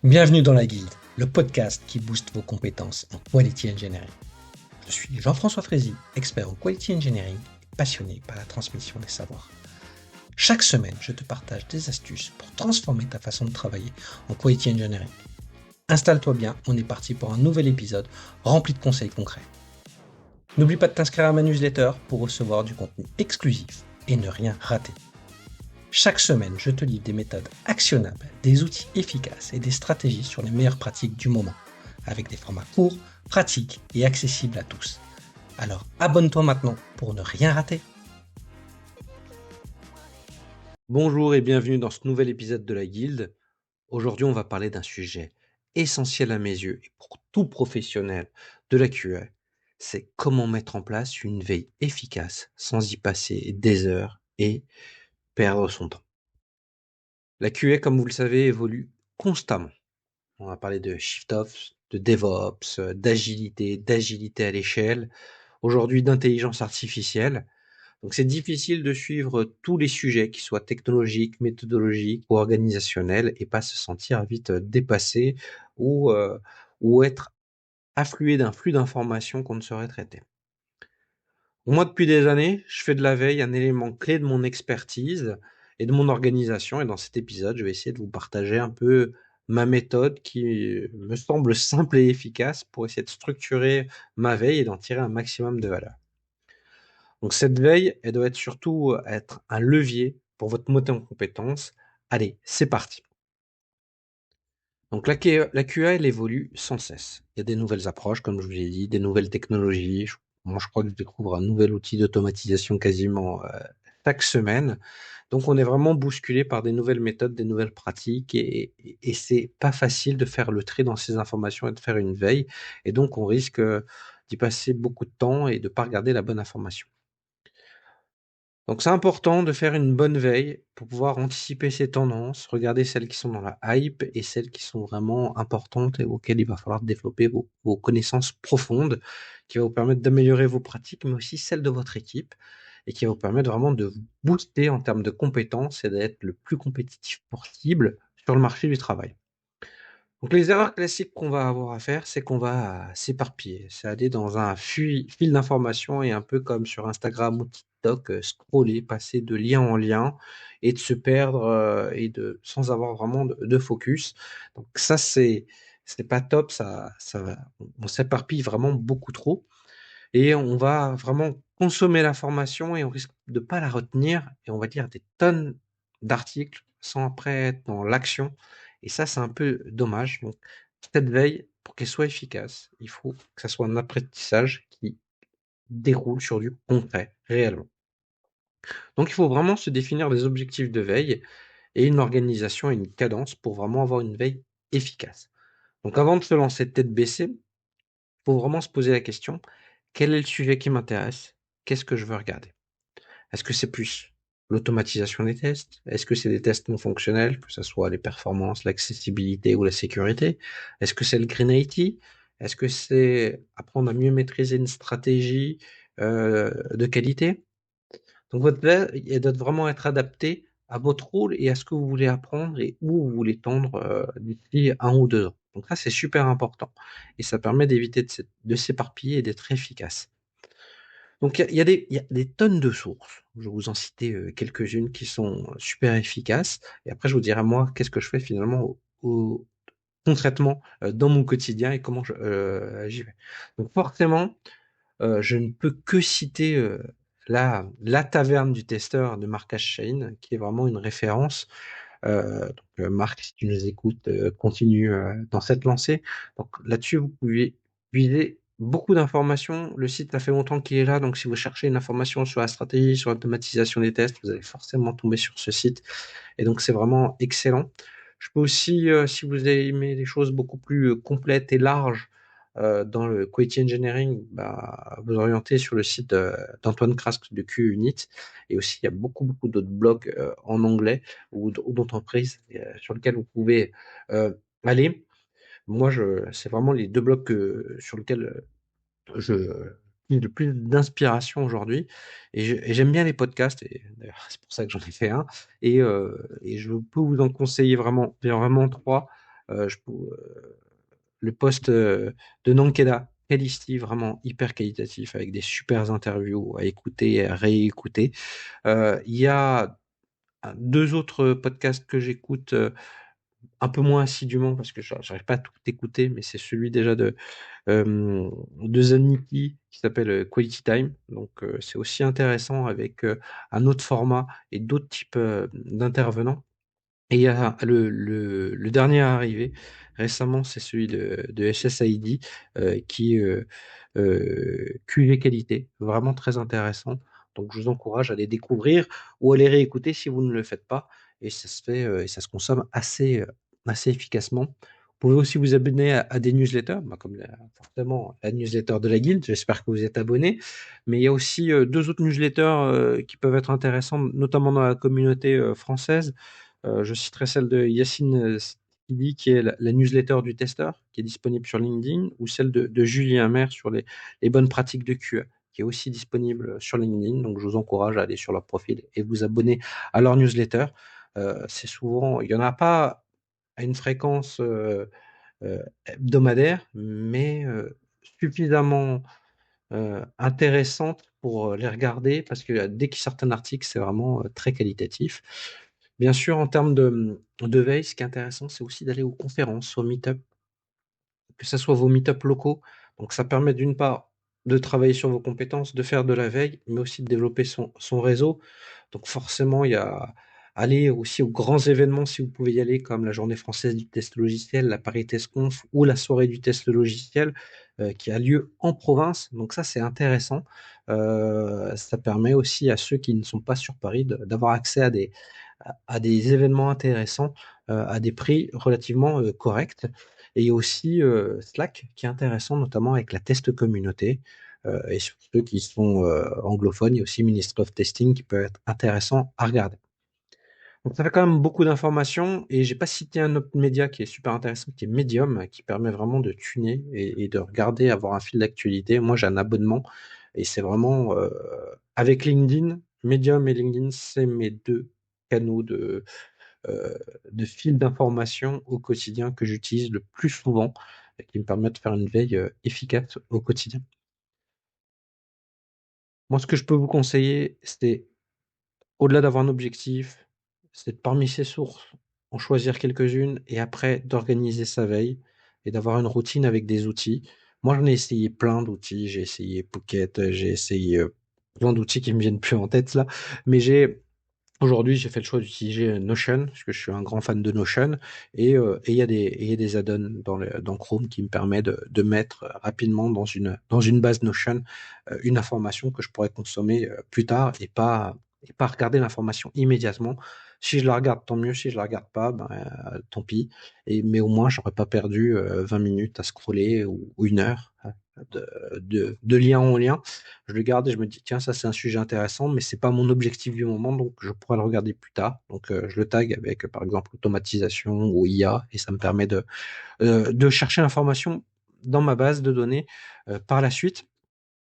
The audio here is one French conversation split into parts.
Bienvenue dans la Guilde, le podcast qui booste vos compétences en Quality Engineering. Je suis Jean-François Frézy, expert en Quality Engineering et passionné par la transmission des savoirs. Chaque semaine, je te partage des astuces pour transformer ta façon de travailler en Quality Engineering. Installe-toi bien, on est parti pour un nouvel épisode rempli de conseils concrets. N'oublie pas de t'inscrire à ma newsletter pour recevoir du contenu exclusif et ne rien rater. Chaque semaine, je te livre des méthodes actionnables, des outils efficaces et des stratégies sur les meilleures pratiques du moment, avec des formats courts, pratiques et accessibles à tous. Alors abonne-toi maintenant pour ne rien rater. Bonjour et bienvenue dans ce nouvel épisode de la Guilde. Aujourd'hui, on va parler d'un sujet essentiel à mes yeux et pour tout professionnel de la QA. C'est comment mettre en place une veille efficace sans y passer des heures et perdre son temps. La QA, comme vous le savez, évolue constamment. On va parler de shift-off, de DevOps, d'agilité à l'échelle, aujourd'hui d'intelligence artificielle. Donc c'est difficile de suivre tous les sujets, qui soient technologiques, méthodologiques ou organisationnels, et pas se sentir vite dépassé ou être afflué d'un flux d'informations qu'on ne saurait traiter. Moi, depuis des années, je fais de la veille un élément clé de mon expertise et de mon organisation. Et dans cet épisode, je vais essayer de vous partager un peu ma méthode qui me semble simple et efficace pour essayer de structurer ma veille et d'en tirer un maximum de valeur. Donc cette veille, elle doit être surtout être un levier pour votre montée en compétences. Allez, c'est parti. Donc la QA, elle évolue sans cesse. Il y a des nouvelles approches, comme je vous l'ai dit, des nouvelles technologies. Moi, je crois que je découvre un nouvel outil d'automatisation quasiment chaque semaine. Donc, on est vraiment bousculé par des nouvelles méthodes, des nouvelles pratiques, et c'est pas facile de faire le tri dans ces informations et de faire une veille. Et donc, on risque d'y passer beaucoup de temps et de pas regarder la bonne information. Donc c'est important de faire une bonne veille pour pouvoir anticiper ces tendances, regarder celles qui sont dans la hype et celles qui sont vraiment importantes et auxquelles il va falloir développer vos connaissances profondes, qui va vous permettre d'améliorer vos pratiques, mais aussi celles de votre équipe, et qui va vous permettre vraiment de vous booster en termes de compétences et d'être le plus compétitif possible sur le marché du travail. Donc les erreurs classiques qu'on va avoir à faire, c'est qu'on va s'éparpiller. C'est aller dans un fil d'information et un peu comme sur Instagram ou TikTok, scroller, passer de lien en lien et de se perdre sans avoir vraiment de focus. Donc ça, c'est pas top, on s'éparpille vraiment beaucoup trop et on va vraiment consommer l'information et on risque de pas la retenir et on va lire des tonnes d'articles sans après être dans l'action. Et ça, c'est un peu dommage. Donc, cette veille, pour qu'elle soit efficace, il faut que ça soit un apprentissage qui déroule sur du concret, réellement. Donc, il faut vraiment se définir des objectifs de veille et une organisation et une cadence pour vraiment avoir une veille efficace. Donc, avant de se lancer tête baissée, il faut vraiment se poser la question, quel est le sujet qui m'intéresse? Qu'est-ce que je veux regarder? Est-ce que c'est plus l'automatisation des tests? Est-ce que c'est des tests non fonctionnels, que ce soit les performances, l'accessibilité ou la sécurité? Est-ce que c'est le Green IT? Est-ce que c'est apprendre à mieux maîtriser une stratégie de qualité? Donc votre veille, elle doit vraiment être adaptée à votre rôle et à ce que vous voulez apprendre et où vous voulez tendre d'ici 1 ou 2 ans. Donc ça, c'est super important et ça permet d'éviter de s'éparpiller et d'être efficace. Donc il y a des tonnes de sources. Je vais vous en citer, quelques-unes qui sont super efficaces et après je vous dirai moi qu'est-ce que je fais finalement concrètement, dans mon quotidien et comment j'y vais. Donc forcément, je ne peux que citer, la taverne du testeur de Marc Hachine, qui est vraiment une référence. Marc, si tu nous écoutes, continue, dans cette lancée. Donc là-dessus, vous pouvez puiser beaucoup d'informations. Le site, ça fait longtemps qu'il est là, donc si vous cherchez une information sur la stratégie, sur l'automatisation des tests, vous allez forcément tomber sur ce site et donc c'est vraiment excellent. Je peux aussi, si vous aimez les choses beaucoup plus, complètes et larges, dans le Quality Engineering, vous orienter sur le site, d'Antoine Krask de QUnit et aussi il y a beaucoup d'autres blogs, en anglais ou d'entreprises, sur lesquels vous pouvez, aller. Moi c'est vraiment les 2 blogs sur lesquels, je puise le plus d'inspiration aujourd'hui et j'aime bien les podcasts et d'ailleurs c'est pour ça que j'en ai fait un et je peux vous en conseiller vraiment 3. Le post de Nankeda Kalisti, vraiment hyper qualitatif, avec des super interviews à écouter et à réécouter. Il y a deux autres podcasts que j'écoute un peu moins assidûment parce que j'arrive pas à tout écouter, mais c'est celui déjà de Zanicki qui s'appelle Quality Time. Donc c'est aussi intéressant avec un autre format et d'autres types d'intervenants. Et il y a le dernier à arriver récemment, c'est celui de SSID qui est QV qualité, vraiment très intéressant. Donc je vous encourage à les découvrir ou à les réécouter si vous ne le faites pas. Et ça se fait et ça se consomme assez efficacement. Vous pouvez aussi vous abonner à des newsletters, bah, comme forcément la newsletter de la Guilde. J'espère que vous êtes abonné. Mais il y a aussi deux autres newsletters qui peuvent être intéressants, notamment dans la communauté française. Je citerai celle de Yacine Stidi, qui est la newsletter du testeur, qui est disponible sur LinkedIn, ou celle de Julien Maire sur les bonnes pratiques de QA, qui est aussi disponible sur LinkedIn. Donc, je vous encourage à aller sur leur profil et vous abonner à leur newsletter. C'est souvent, il n'y en a pas à une fréquence hebdomadaire, mais suffisamment intéressantes pour les regarder parce que dès qu'ils sortent un article, c'est vraiment très qualitatif. Bien sûr, en termes de veille, ce qui est intéressant, c'est aussi d'aller aux conférences, aux meet-up, que ce soit vos meet-up locaux. Donc, ça permet d'une part de travailler sur vos compétences, de faire de la veille, mais aussi de développer son réseau. Donc, forcément, il y a aller aussi aux grands événements si vous pouvez y aller, comme la Journée française du test logiciel, la Paris Test Conf ou la soirée du test logiciel qui a lieu en province. Donc, ça, c'est intéressant. Ça permet aussi à ceux qui ne sont pas sur Paris d'avoir accès à des événements intéressants à des prix relativement corrects. Et il y a aussi Slack qui est intéressant, notamment avec la test communauté. Et sur ceux qui sont anglophones, il y a aussi Ministry of Testing qui peut être intéressant à regarder. Donc ça fait quand même beaucoup d'informations et j'ai pas cité un autre média qui est super intéressant, qui est Medium, qui permet vraiment de tuner et de regarder, avoir un fil d'actualité. Moi, j'ai un abonnement et c'est vraiment avec LinkedIn, Medium et LinkedIn, c'est mes deux canaux de fil d'information au quotidien que j'utilise le plus souvent et qui me permettent de faire une veille efficace au quotidien. Moi, ce que je peux vous conseiller, c'est au-delà d'avoir un objectif, c'est de parmi ces sources, en choisir quelques-unes et après d'organiser sa veille et d'avoir une routine avec des outils. Moi, j'en ai essayé plein d'outils. J'ai essayé Pocket, j'ai essayé plein d'outils qui me viennent plus en tête là, mais aujourd'hui, j'ai fait le choix d'utiliser Notion, parce que je suis un grand fan de Notion, et il y a des add-ons dans Chrome qui me permettent de mettre rapidement dans une base Notion une information que je pourrais consommer plus tard et pas regarder l'information immédiatement. Si je la regarde, tant mieux. Si je la regarde pas, ben, tant pis. Mais au moins, j'aurais pas perdu 20 minutes à scroller ou une heure de lien en lien. Je le garde et je me dis, tiens, ça c'est un sujet intéressant, mais c'est pas mon objectif du moment, donc je pourrais le regarder plus tard. Donc je le tag avec, par exemple, automatisation ou IA, et ça me permet de chercher l'information dans ma base de données par la suite.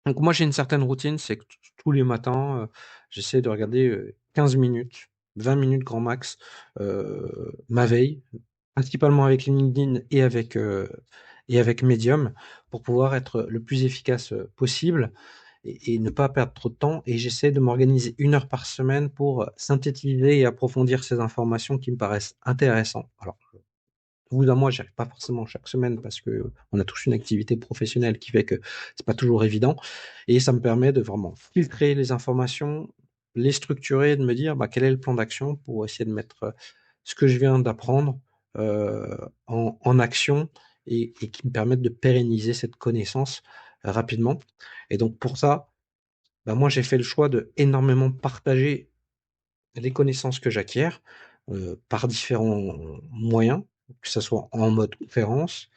Donc moi j'ai une certaine routine, c'est que tous les matins, j'essaie de regarder 15 minutes, 20 minutes grand max, ma veille, principalement avec LinkedIn et avec Medium, pour pouvoir être le plus efficace possible et ne pas perdre trop de temps. Et j'essaie de m'organiser une heure par semaine pour synthétiser et approfondir ces informations qui me paraissent intéressantes. Alors, au bout d'un mois, j'y arrive pas forcément chaque semaine parce que on a tous une activité professionnelle qui fait que c'est pas toujours évident. Et ça me permet de vraiment filtrer les informations, les structurer, de me dire bah, quel est le plan d'action pour essayer de mettre ce que je viens d'apprendre en action et qui me permettent de pérenniser cette connaissance rapidement. Et donc pour ça, bah, moi j'ai fait le choix de énormément partager les connaissances que j'acquiers par différents moyens, que ce soit en mode conférence,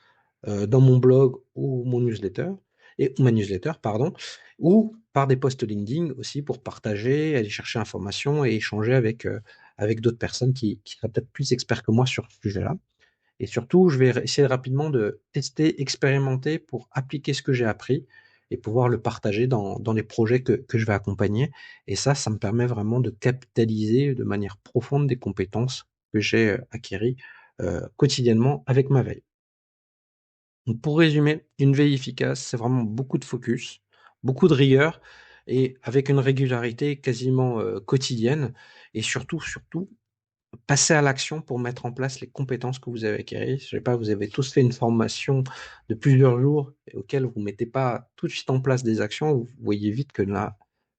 dans mon blog ou mon newsletter, ou ma newsletter, pardon, ou par des posts LinkedIn aussi pour partager, aller chercher informations et échanger avec d'autres personnes qui seraient peut-être plus experts que moi sur ce sujet-là. Et surtout, je vais essayer rapidement de tester, expérimenter pour appliquer ce que j'ai appris et pouvoir le partager dans les projets que je vais accompagner. Et ça me permet vraiment de capitaliser de manière profonde des compétences que j'ai acquéries quotidiennement avec ma veille. Donc pour résumer, une veille efficace, c'est vraiment beaucoup de focus, beaucoup de rigueur et avec une régularité quasiment, quotidienne et surtout passer à l'action pour mettre en place les compétences que vous avez acquises. Je sais pas, vous avez tous fait une formation de plusieurs jours et auquel vous mettez pas tout de suite en place des actions, vous voyez vite que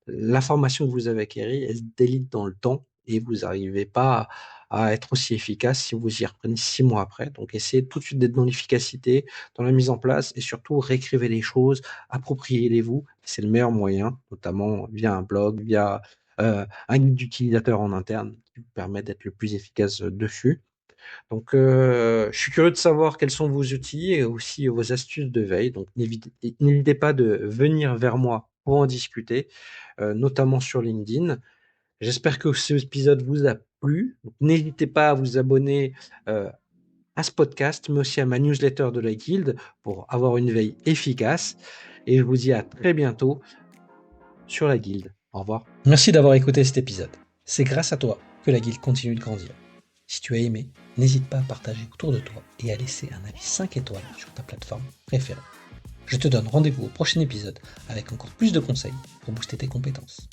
l'information que vous avez acquérie, elle se délite dans le temps et vous n'arrivez pas à être aussi efficace si vous y reprenez 6 mois après. Donc essayez tout de suite d'être dans l'efficacité, dans la mise en place et surtout réécrivez les choses, appropriez-les-vous. C'est le meilleur moyen, notamment via un blog, via un guide d'utilisateur en interne qui vous permet d'être le plus efficace dessus. Donc, je suis curieux de savoir quels sont vos outils et aussi vos astuces de veille. Donc, n'hésitez pas de venir vers moi pour en discuter, notamment sur LinkedIn. J'espère que ce épisode vous a plu. Donc, n'hésitez pas à vous abonner à ce podcast, mais aussi à ma newsletter de la Guilde pour avoir une veille efficace. Et je vous dis à très bientôt sur la Guilde. Au revoir. Merci d'avoir écouté cet épisode. C'est grâce à toi que la Guilde continue de grandir. Si tu as aimé, n'hésite pas à partager autour de toi et à laisser un avis 5 étoiles sur ta plateforme préférée. Je te donne rendez-vous au prochain épisode avec encore plus de conseils pour booster tes compétences.